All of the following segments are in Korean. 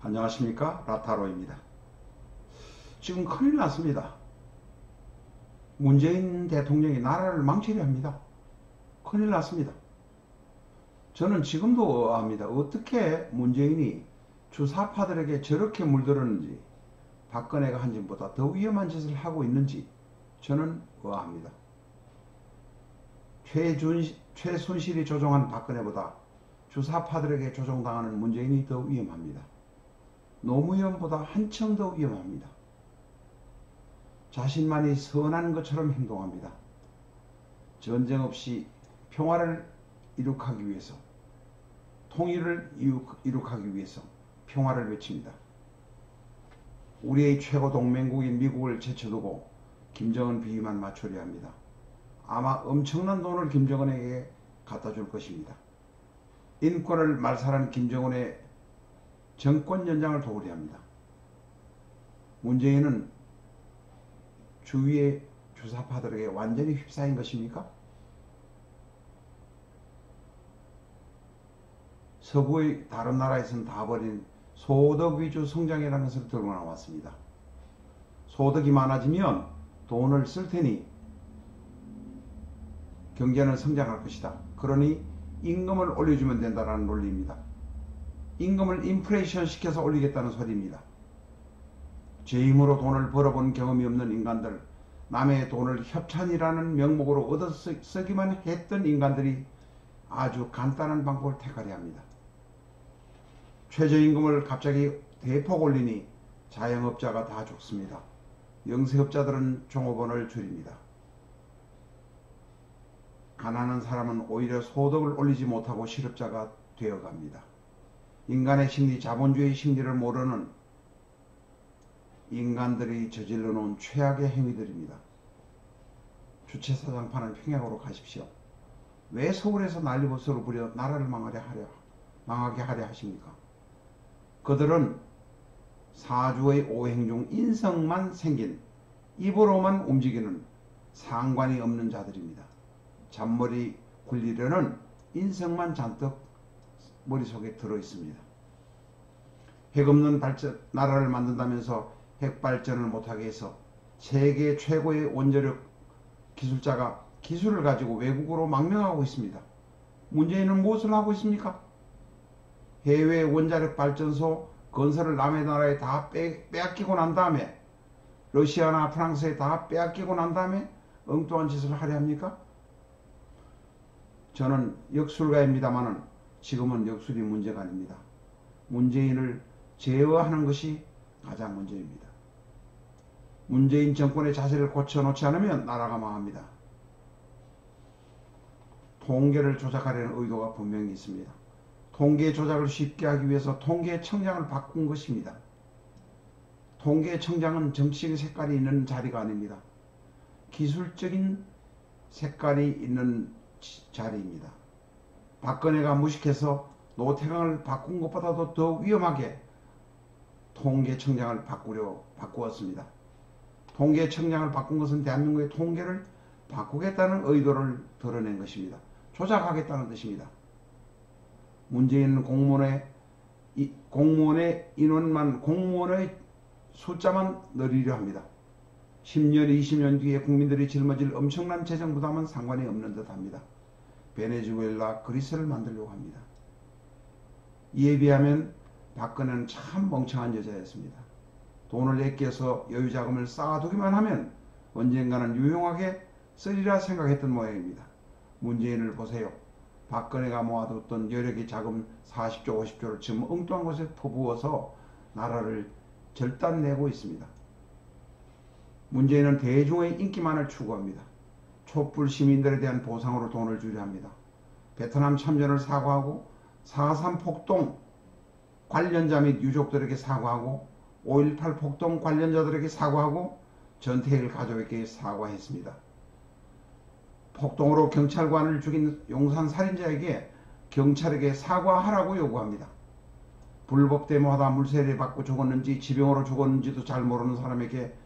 안녕하십니까, 라타로입니다. 지금 큰일 났습니다. 문재인 대통령이 나라를 망치려 합니다. 큰일 났습니다. 저는 지금도 의아합니다. 어떻게 문재인이 주사파들에게 저렇게 물들었는지, 박근혜가 한 짓보다 더 위험한 짓을 하고 있는지 저는 의아합니다. 최순실이 조종한 박근혜보다 주사파들에게 조종당하는 문재인이 더 위험합니다. 노무현보다 한층 더 위험합니다. 자신만이 선한 것처럼 행동합니다. 전쟁 없이 평화를 이룩하기 위해서, 통일을 이룩하기 위해서 평화를 외칩니다. 우리의 최고 동맹국인 미국을 제쳐두고 김정은 비위만 맞추려 합니다. 아마 엄청난 돈을 김정은에게 갖다 줄 것입니다. 인권을 말살한 김정은의 정권 연장을 도우려 합니다. 문재인은 주위의 주사파들에게 완전히 휩싸인 것입니까? 서구의 다른 나라에서는 다 버린 소득 위주 성장이라는 것을 들고 나왔습니다. 소득이 많아지면 돈을 쓸 테니 경제는 성장할 것이다. 그러니 임금을 올려주면 된다는 논리입니다. 임금을 인플레이션 시켜서 올리겠다는 소리입니다. 제 힘으로 돈을 벌어본 경험이 없는 인간들, 남의 돈을 협찬이라는 명목으로 얻어 쓰기만 했던 인간들이 아주 간단한 방법을 택하려 합니다. 최저임금을 갑자기 대폭 올리니 자영업자가 다 죽습니다. 영세업자들은 종업원을 줄입니다. 가난한 사람은 오히려 소득을 올리지 못하고 실업자가 되어갑니다. 인간의 심리, 자본주의 심리를 모르는 인간들이 저질러 놓은 최악의 행위들입니다. 주체사장파는 평양으로 가십시오. 왜 서울에서 난리버스를 부려 나라를 망하게 하려 하십니까? 그들은 사주의 오행 중 인성만 생긴, 입으로만 움직이는 상관이 없는 자들입니다. 잔머리 굴리려는 인성만 잔뜩 머릿속에 들어있습니다. 핵 없는 나라를 만든다면서 핵발전을 못하게 해서 세계 최고의 원자력 기술자가 기술을 가지고 외국으로 망명하고 있습니다. 문재인은 무엇을 하고 있습니까? 해외 원자력 발전소 건설을 남의 나라에 다 빼앗기고 난 다음에, 러시아나 프랑스에 다 빼앗기고 난 다음에 엉뚱한 짓을 하려 합니까? 저는 역술가입니다마는 지금은 역술이 문제가 아닙니다. 문재인을 제어하는 것이 가장 문제입니다. 문재인 정권의 자세를 고쳐놓지 않으면 나라가 망합니다. 통계를 조작하려는 의도가 분명히 있습니다. 통계 조작을 쉽게 하기 위해서 통계청장을 바꾼 것입니다. 통계청장은 정치적인 색깔이 있는 자리가 아닙니다. 기술적인 색깔이 있는 자리입니다. 박근혜가 무식해서 노태강을 바꾼 것보다도 더 위험하게 통계청장을 바꾸었습니다. 통계청장을 바꾼 것은 대한민국의 통계를 바꾸겠다는 의도를 드러낸 것입니다. 조작하겠다는 뜻입니다. 문재인은 공무원의 인원만, 공무원의 숫자만 늘리려 합니다. 10년, 20년 뒤에 국민들이 짊어질 엄청난 재정 부담은 상관이 없는 듯 합니다. 베네수엘라, 그리스를 만들려고 합니다. 이에 비하면 박근혜는 참 멍청한 여자였습니다. 돈을 아껴서 여유자금을 쌓아두기만 하면 언젠가는 유용하게 쓰리라 생각했던 모양입니다. 문재인을 보세요. 박근혜가 모아뒀던 여력의 자금 40조, 50조를 지금 엉뚱한 곳에 퍼부어서 나라를 절단내고 있습니다. 문재인은 대중의 인기만을 추구합니다. 촛불 시민들에 대한 보상으로 돈을 주려 합니다. 베트남 참전을 사과하고 4.3 폭동 관련자 및 유족들에게 사과하고 5.18 폭동 관련자들에게 사과하고 전태일 가족에게 사과했습니다. 폭동으로 경찰관을 죽인 용산 살인자에게 경찰에게 사과하라고 요구합니다. 불법 데모하다 물세례 받고 죽었는지 지병으로 죽었는지도 잘 모르는 사람에게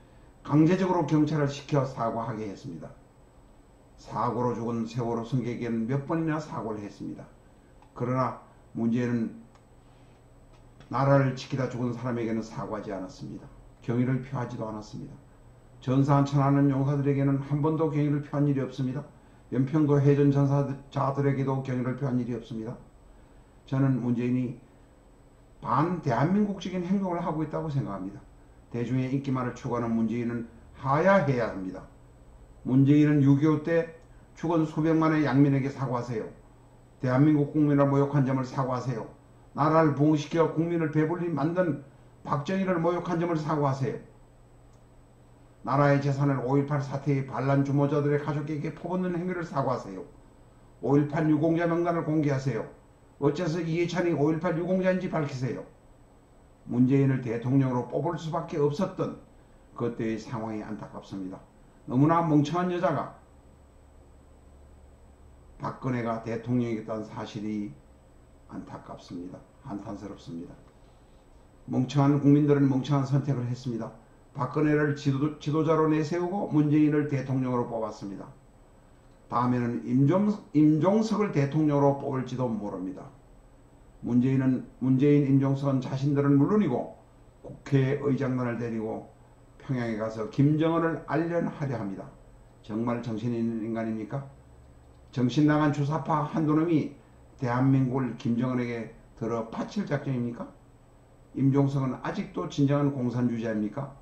강제적으로 경찰을 시켜 사과하게 했습니다. 사고로 죽은 세월호 승객에게는 몇 번이나 사고를 했습니다. 그러나 문제는 나라를 지키다 죽은 사람에게는 사과하지 않았습니다. 경의를 표하지도 않았습니다. 전사한 천하는 용사들에게는 한 번도 경의를 표한 일이 없습니다. 연평도 해전 전사자들에게도 경의를 표한 일이 없습니다. 저는 문재인이 반대한민국적인 행동을 하고 있다고 생각합니다. 대중의 인기만을 추구하는 문재인은 하야해야 합니다. 문재인은 6.25 때 죽은 수백만의 양민에게 사과하세요. 대한민국 국민을 모욕한 점을 사과하세요. 나라를 부흥시켜 국민을 배불리 만든 박정희를 모욕한 점을 사과하세요. 나라의 재산을 5.18 사태의 반란 주모자들의 가족에게 퍼붓는 행위를 사과하세요. 5.18 유공자 명단을 공개하세요. 어째서 이해찬이 5.18 유공자인지 밝히세요. 문재인을 대통령으로 뽑을 수밖에 없었던 그때의 상황이 안타깝습니다. 너무나 멍청한 여자가 박근혜가 대통령이겠다는 사실이 안타깝습니다. 한탄스럽습니다. 멍청한 국민들은 멍청한 선택을 했습니다. 박근혜를 지도자로 내세우고 문재인을 대통령으로 뽑았습니다. 다음에는 임종석을 대통령으로 뽑을지도 모릅니다. 문재인, 임종석은 자신들은 물론이고 국회의장단을 데리고 평양에 가서 김정은을 알련하려 합니다. 정말 정신 있는 인간입니까? 정신 나간 주사파 한두 놈이 대한민국을 김정은에게 들어 바칠 작정입니까? 임종석은 아직도 진정한 공산주의자입니까?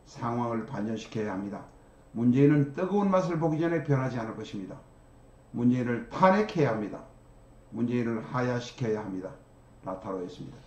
상황을 반전시켜야 합니다. 문재인은 뜨거운 맛을 보기 전에 변하지 않을 것입니다. 문재인을 탄핵해야 합니다. 문재인을 하야시켜야 합니다. 라타로였습니다.